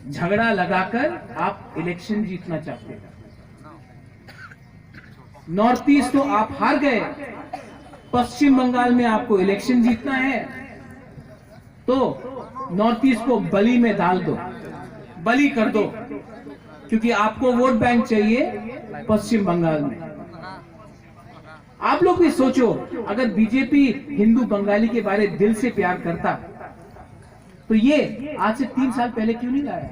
झगड़ा लगाकर आप इलेक्शन जीतना चाहते हैं। नॉर्थ ईस्ट तो आप हार गए, पश्चिम बंगाल में आपको इलेक्शन जीतना है तो नॉर्थ ईस्ट को बलि में डाल दो, बलि कर दो, क्योंकि आपको वोट बैंक चाहिए पश्चिम बंगाल में। आप लोग भी सोचो, अगर बीजेपी हिंदू बंगाली के बारे दिल से प्यार करता तो ये आज से 3 साल पहले क्यों नहीं लाया?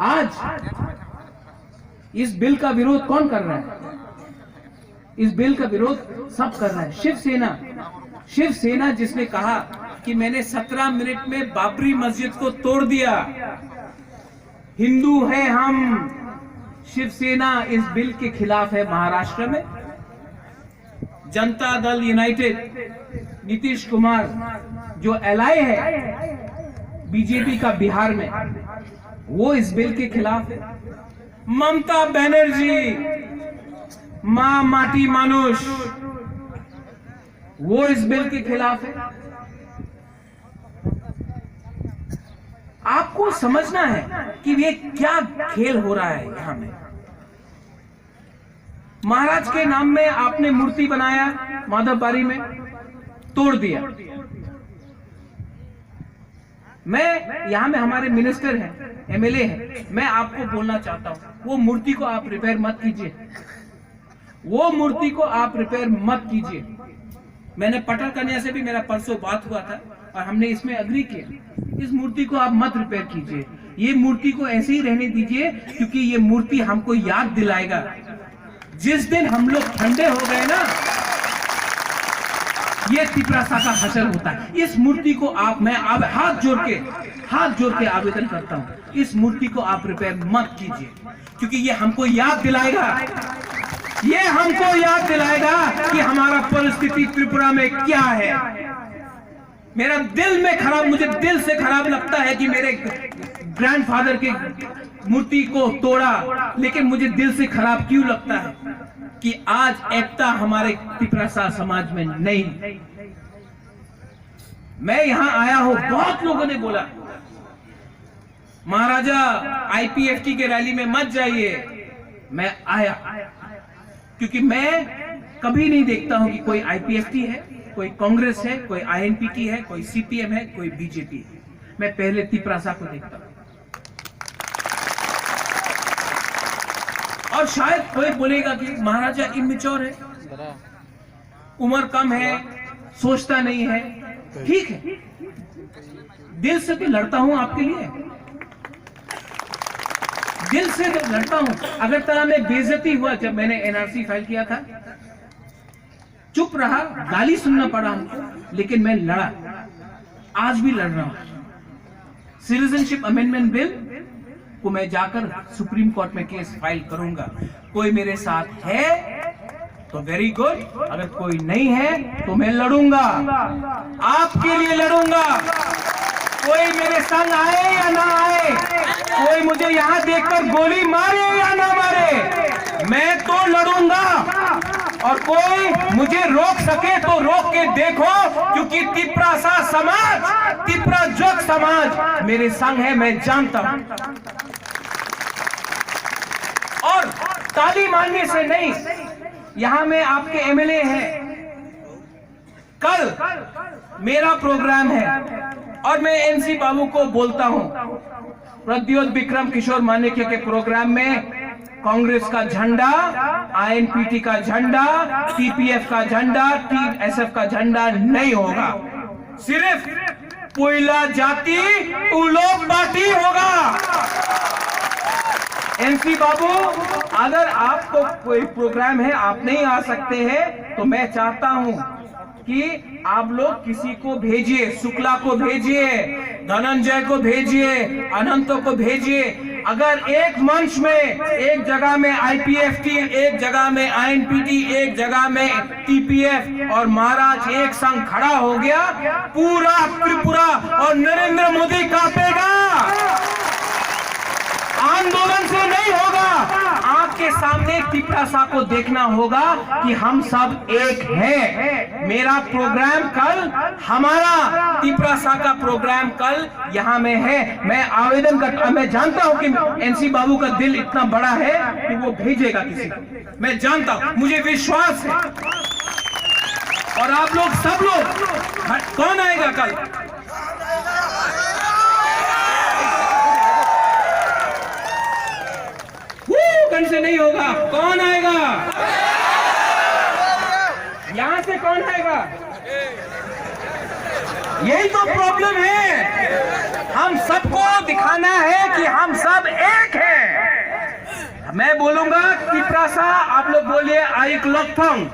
आज इस बिल का विरोध कौन कर रहा है? इस बिल का विरोध सब कर रहा है। शिवसेना जिसने कहा कि मैंने 17 मिनट में बाबरी मस्जिद को तोड़ दिया, हिंदू है हम। शिवसेना इस बिल के खिलाफ है। महाराष्ट्र में जनता दल यूनाइटेड, नीतीश कुमार जो एलआई है बीजेपी का बिहार में, वो इस बिल के खिलाफ है। ममता बनर्जी, मां माटी मानुष, वो इस बिल के खिलाफ है। आपको समझना है कि ये क्या खेल हो रहा है यहां में। महाराज के नाम में आपने मूर्ति बनाया, माधवबारी में तोड़ दिया। मैं यहां में हमारे मिनिस्टर हैं, एमएलए हैं, मैं आपको बोलना चाहता हूं, वो मूर्ति को आप रिपेयर मत कीजिए, वो मूर्ति को आप रिपेयर मत कीजिए। मैंने पटल कन्या से भी मेरा परसों बात हुआ था और हमने इसमें अग्री किया, इस मूर्ति को आप मत रिपेयर कीजिए, ये मूर्ति को ऐसे ही रहने दीजिए, क्योंकि ये मूर्ति हमको याद दिलाएगा जिस दिन हम लोग ठंडे हो गए ना, ये तिपरासा का हशर होता है। इस मूर्ति को आप, मैं अब हाथ जोड़ के आवेदन करता हूं, इस मूर्ति को आप रिपेयर मत कीजिए, क्योंकि ये हमको याद दिलाएगा, ये हमको याद दिलाएगा कि हमारा परिस्थिति त्रिपुरा में क्या है। मेरा दिल में खराब, मुझे दिल से खराब लगता है कि मेरे ग्रैंडफादर के मूर्ति को तोड़ा, लेकिन मुझे दिल से खराब क्यों लगता है कि आज एकता हमारे तिपरासा समाज में नहीं। मैं यहां आया हूं, बहुत लोगों ने बोला महाराजा आईपीएफटी के रैली में मत जाइए। मैं आया क्योंकि मैं कभी नहीं देखता हूं कि कोई आईपीएफटी है, कोई कांग्रेस है, कोई आईएनपीटी है, कोई सीपीएम है, कोई बीजेपी है। मैं पहले तिपरासा को देखता हूं। और शायद कोई बोलेगा कि महाराजा इमेच्योर है, उम्र कम है, सोचता नहीं है। ठीक है, दिल से तो लड़ता हूं आपके लिए, दिल से तो लड़ता हूं। अगरतला में बेइज्जती हुआ जब मैंने एनआरसी फाइल किया था, चुप रहा, गाली सुनना पड़ा हमको, लेकिन मैं लड़ा, आज भी लड़ रहा हूं। सिटीजनशिप अमेंडमेंट बिल को मैं जाकर सुप्रीम कोर्ट में केस फाइल करूंगा। कोई मेरे साथ है तो वेरी गुड, अगर कोई नहीं है तो मैं लड़ूंगा, आपके लिए लड़ूंगा। कोई मेरे संग आए या ना आए, कोई मुझे यहां देखकर गोली मारे या ना मारे, मैं तो लड़ूंगा। और कोई मुझे रोक सके तो रोक के देखो, क्योंकि तिपरासा समाज, तिपराजोग समाज मेरे संग है, मैं जानता हूं। और ताली मारने से नहीं, यहां में आपके एमएलए हैं, कल मेरा प्रोग्राम है और मैं एनसी बाबू को बोलता हूं, प्रद्योत विक्रम किशोर मानिक्य के प्रोग्राम में कांग्रेस का झंडा, आईएनपीटी का झंडा, टीपीएफ का झंडा, टीएसएफ का झंडा नहीं होगा, सिर्फ कोयला जाति उलोक बाटी होगा। एनसी बाबू, अगर आपको कोई प्रोग्राम है, आप नहीं आ सकते हैं, तो मैं चाहता हूं कि आप लोग किसी को भेजिए, शुक्ला को भेजिए, धनंजय को भेजिए, अनंतों को भेजिए। अगर एक मंच में, एक जगह में आईपीएफटी, एक जगह में आईएनपीटी, एक जगह में टीपीएफ और महाराज एक संग खड़ा हो गया, पूरा त्रिपुरा और नरेंद्र मोदी कांपेगा। आंदोलन से नहीं होगा, आपके आपके सामने तिपरासा को देखना होगा कि हम सब एक हैं। मेरा प्रोग्राम कल, हमारा तिपरासा का प्रोग्राम कल यहाँ में है। मैं आवेदन करता, मैं जानता हूँ कि एनसी बाबू का दिल इतना बड़ा है कि वो भेजेगा किसी को, मैं जानता हूँ, मुझे विश्वास है। और आप लोग सब लोग, कौन आएगा कल? कल से नहीं होगा, कौन आएगा? यहां से कौन आएगा? यही तो प्रॉब्लम है। हम सबको दिखाना है कि हम सब एक हैं। मैं बोलूंगा तिपरासा, आप लोग बोलिए आइक लोकथोंग।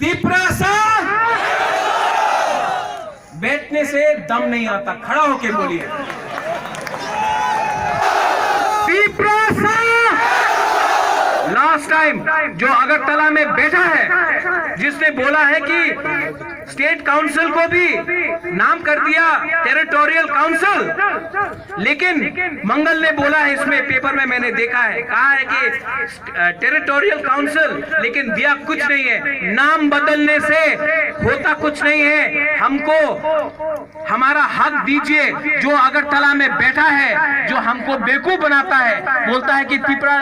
तिपरासा। बैठने से दम नहीं आता, खड़ा होके बोलिए तिपरासा। लास्ट टाइम जो अगरतला में बैठा है, जिसने बोला है कि स्टेट काउंसिल को भी नाम कर दिया टेरिटोरियल काउंसिल, लेकिन मंगल ने बोला है, इसमें पेपर में मैंने देखा है, कहा है कि टेरिटोरियल काउंसिल, लेकिन दिया कुछ नहीं है। नाम बदलने से होता कुछ नहीं है। हमको हमारा हक दीजिए। जो अगरतला में बैठा है, जो हमको बेवकूफ बनाता है, बोलता है कि तिपरा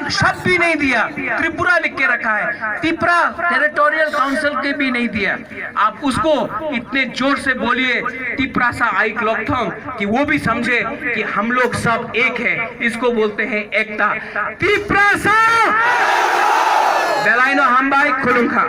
शब्द भी नहीं दिया, त्रिपुरा लिख के रखा है, तिपरा टेरिटोरियल काउंसिल के भी नहीं दिया। आप उसको इतने जोर से बोलिए तिपरासा आइक लोकथोंग, कि वो भी समझे कि हम लोग सब एक हैं। इसको बोलते हैं एकता। तिपरासा बेलाइनो हमबाई खुलुंखा।